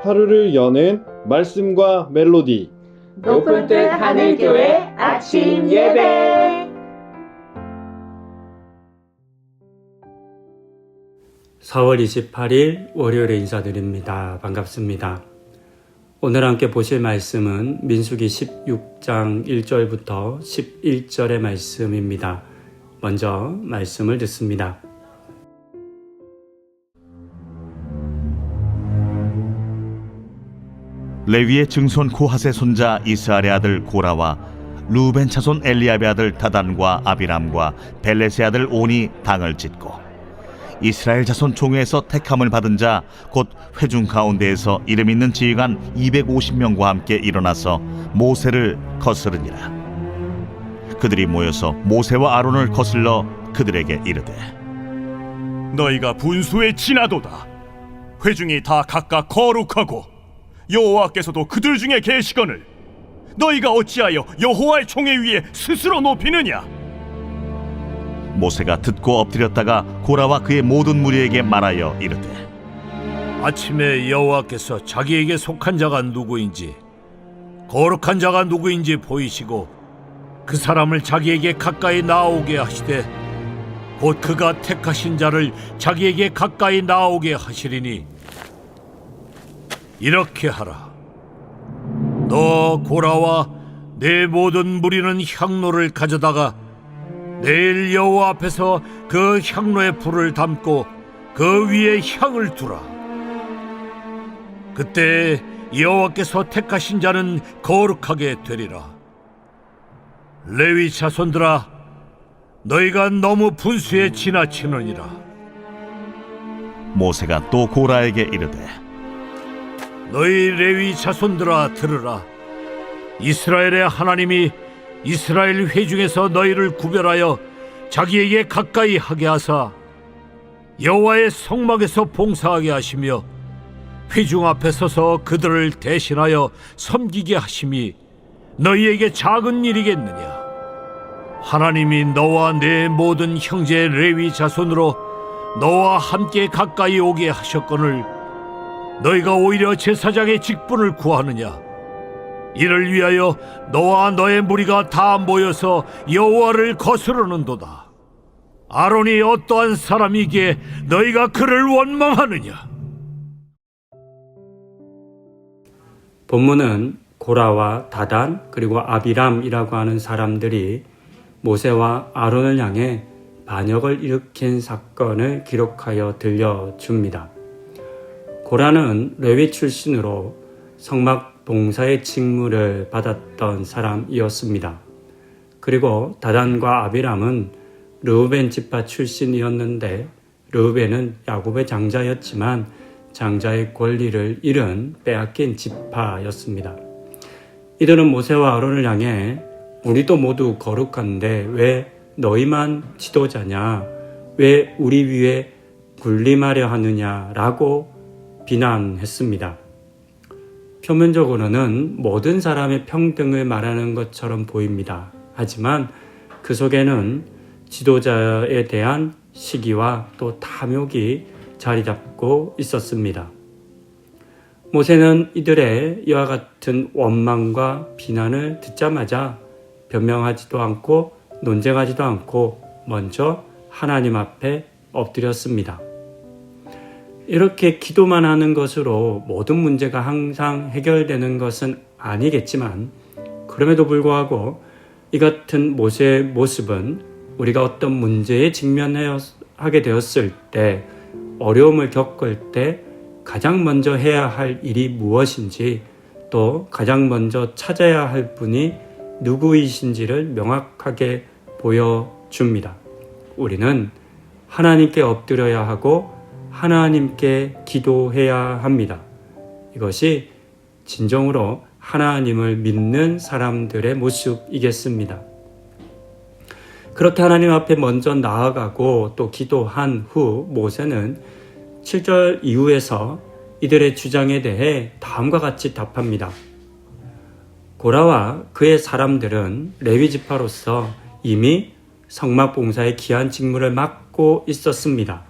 하루를 여는 말씀과 멜로디 높은 뜻 하늘교회 아침 예배. 4월 28일 월요일에 인사드립니다. 반갑습니다. 오늘 함께 보실 말씀은 민수기 16장 1절부터 11절의 말씀입니다. 먼저 말씀을 듣습니다. 레위의 증손 고핫의 손자 이스라엘의 아들 고라와 루벤 차손 엘리압의 아들 다단과 아비람과 벨렛의 아들 온이 당을 짓고 이스라엘 자손 총회에서 택함을 받은 자 곧 회중 가운데에서 이름 있는 지휘관 250명과 함께 일어나서 모세를 거스르니라. 그들이 모여서 모세와 아론을 거슬러 그들에게 이르되 너희가 분수에 지나도다. 회중이 다 각각 거룩하고 여호와께서도 그들 중에 계시거늘 너희가 어찌하여 여호와의 총회 위에 스스로 높이느냐? 모세가 듣고 엎드렸다가 고라와 그의 모든 무리에게 말하여 이르되 아침에 여호와께서 자기에게 속한 자가 누구인지 거룩한 자가 누구인지 보이시고 그 사람을 자기에게 가까이 나오게 하시되 곧 그가 택하신 자를 자기에게 가까이 나오게 하시리니 이렇게 하라. 너 고라와 내 모든 무리는 향로를 가져다가 내일 여호와 앞에서 그 향로에 불을 담고 그 위에 향을 두라. 그때 여호와께서 택하신 자는 거룩하게 되리라. 레위 자손들아, 너희가 너무 분수에 지나치느니라. 모세가 또 고라에게 이르되 너희 레위 자손들아 들으라. 이스라엘의 하나님이 이스라엘 회중에서 너희를 구별하여 자기에게 가까이 하게 하사 여호와의 성막에서 봉사하게 하시며 회중 앞에 서서 그들을 대신하여 섬기게 하심이 너희에게 작은 일이겠느냐? 하나님이 너와 내 모든 형제 레위 자손으로 너와 함께 가까이 오게 하셨거늘 너희가 오히려 제사장의 직분을 구하느냐? 이를 위하여 너와 너의 무리가 다 모여서 여호와를 거스르는도다. 아론이 어떠한 사람이기에 너희가 그를 원망하느냐? 본문은 고라와 다단 그리고 아비람이라고 하는 사람들이 모세와 아론을 향해 반역을 일으킨 사건을 기록하여 들려줍니다. 고라는 레위 출신으로 성막 봉사의 직무를 받았던 사람이었습니다. 그리고 다단과 아비람은 르우벤 지파 출신이었는데 르우벤은 야곱의 장자였지만 장자의 권리를 잃은 빼앗긴 지파였습니다. 이들은 모세와 아론을 향해 우리도 모두 거룩한데 왜 너희만 지도자냐? 왜 우리 위에 군림하려 하느냐라고 비난했습니다. 표면적으로는 모든 사람의 평등을 말하는 것처럼 보입니다. 하지만 그 속에는 지도자에 대한 시기와 또 탐욕이 자리 잡고 있었습니다. 모세는 이들의 이와 같은 원망과 비난을 듣자마자 변명하지도 않고 논쟁하지도 않고 먼저 하나님 앞에 엎드렸습니다. 이렇게 기도만 하는 것으로 모든 문제가 항상 해결되는 것은 아니겠지만 그럼에도 불구하고 이 같은 모세의 모습은 우리가 어떤 문제에 직면하게 되었을 때 어려움을 겪을 때 가장 먼저 해야 할 일이 무엇인지 또 가장 먼저 찾아야 할 분이 누구이신지를 명확하게 보여줍니다. 우리는 하나님께 엎드려야 하고 하나님께 기도해야 합니다. 이것이 진정으로 하나님을 믿는 사람들의 모습이겠습니다. 그렇게 하나님 앞에 먼저 나아가고 또 기도한 후 모세는 7절 이후에서 이들의 주장에 대해 다음과 같이 답합니다. 고라와 그의 사람들은 레위 지파로서 이미 성막 봉사의 귀한 직무를 맡고 있었습니다.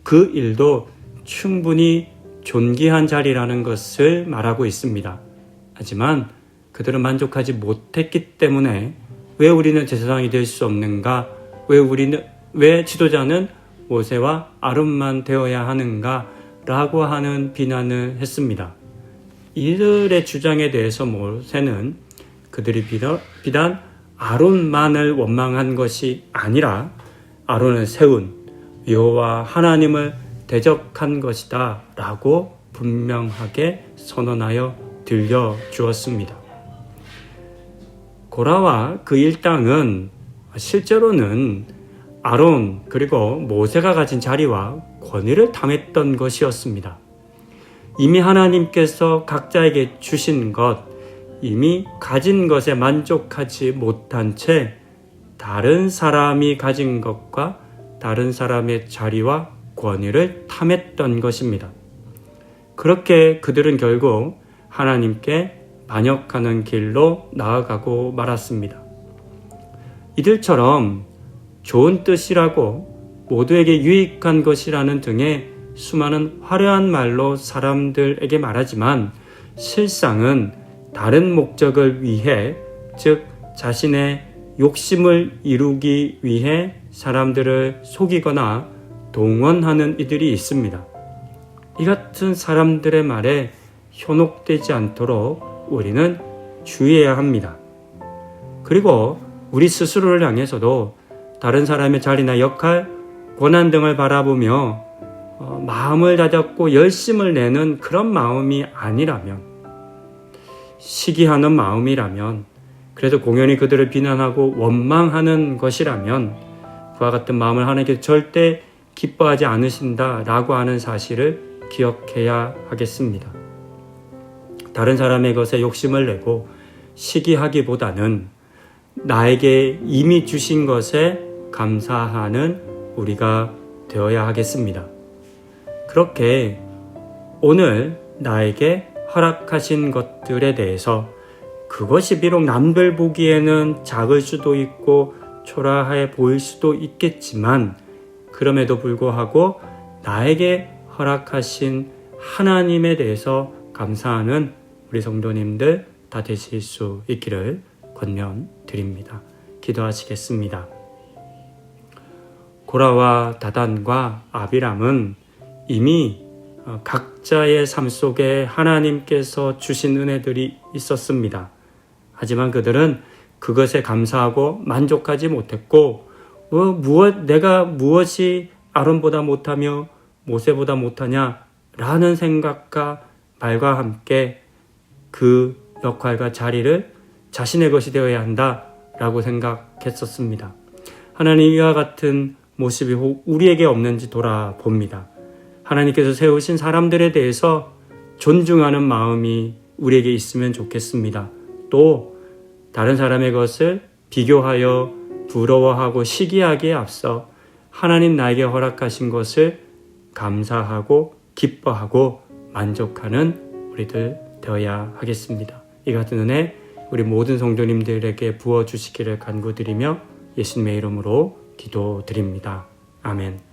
그 일도 충분히 존귀한 자리라는 것을 말하고 있습니다. 하지만 그들은 만족하지 못했기 때문에 왜 우리는 제사장이 될 수 없는가? 왜 지도자는 모세와 아론만 되어야 하는가? 라고 하는 비난을 했습니다. 이들의 주장에 대해서 모세는 그들이 비단 아론만을 원망한 것이 아니라 아론을 세운 여호와 하나님을 대적한 것이다 라고 분명하게 선언하여 들려주었습니다. 고라와 그 일당은 실제로는 아론 그리고 모세가 가진 자리와 권위를 탐했던 것이었습니다. 이미 하나님께서 각자에게 주신 것, 이미 가진 것에 만족하지 못한 채 다른 사람이 가진 것과 다른 사람의 자리와 권위를 탐했던 것입니다. 그렇게 그들은 결국 하나님께 반역하는 길로 나아가고 말았습니다. 이들처럼 좋은 뜻이라고 모두에게 유익한 것이라는 등의 수많은 화려한 말로 사람들에게 말하지만 실상은 다른 목적을 위해, 즉 자신의 욕심을 이루기 위해 사람들을 속이거나 동원하는 이들이 있습니다. 이 같은 사람들의 말에 현혹되지 않도록 우리는 주의해야 합니다. 그리고 우리 스스로를 향해서도 다른 사람의 자리나 역할, 고난 등을 바라보며 마음을 다잡고 열심을 내는 그런 마음이 아니라면, 시기하는 마음이라면, 그래도 공연히 그들을 비난하고 원망하는 것이라면 그와 같은 마음을 하나님께서 절대 기뻐하지 않으신다라고 하는 사실을 기억해야 하겠습니다. 다른 사람의 것에 욕심을 내고 시기하기보다는 나에게 이미 주신 것에 감사하는 우리가 되어야 하겠습니다. 그렇게 오늘 나에게 허락하신 것들에 대해서 그것이 비록 남들 보기에는 작을 수도 있고 초라해 보일 수도 있겠지만 그럼에도 불구하고 나에게 허락하신 하나님에 대해서 감사하는 우리 성도님들 다 되실 수 있기를 권면드립니다. 기도하시겠습니다. 고라와 다단과 아비람은 이미 각자의 삶 속에 하나님께서 주신 은혜들이 있었습니다. 하지만 그들은 그것에 감사하고 만족하지 못했고 내가 무엇이 아론보다 못하며 모세보다 못하냐라는 생각과 말과 함께 그 역할과 자리를 자신의 것이 되어야 한다라고 생각했었습니다. 하나님 이와 같은 모습이 우리에게 없는지 돌아봅니다. 하나님께서 세우신 사람들에 대해서 존중하는 마음이 우리에게 있으면 좋겠습니다. 또 다른 사람의 것을 비교하여 부러워하고 시기하기에 앞서 하나님 나에게 허락하신 것을 감사하고 기뻐하고 만족하는 우리들 되어야 하겠습니다. 이 같은 은혜 우리 모든 성도님들에게 부어주시기를 간구드리며 예수님의 이름으로 기도드립니다. 아멘.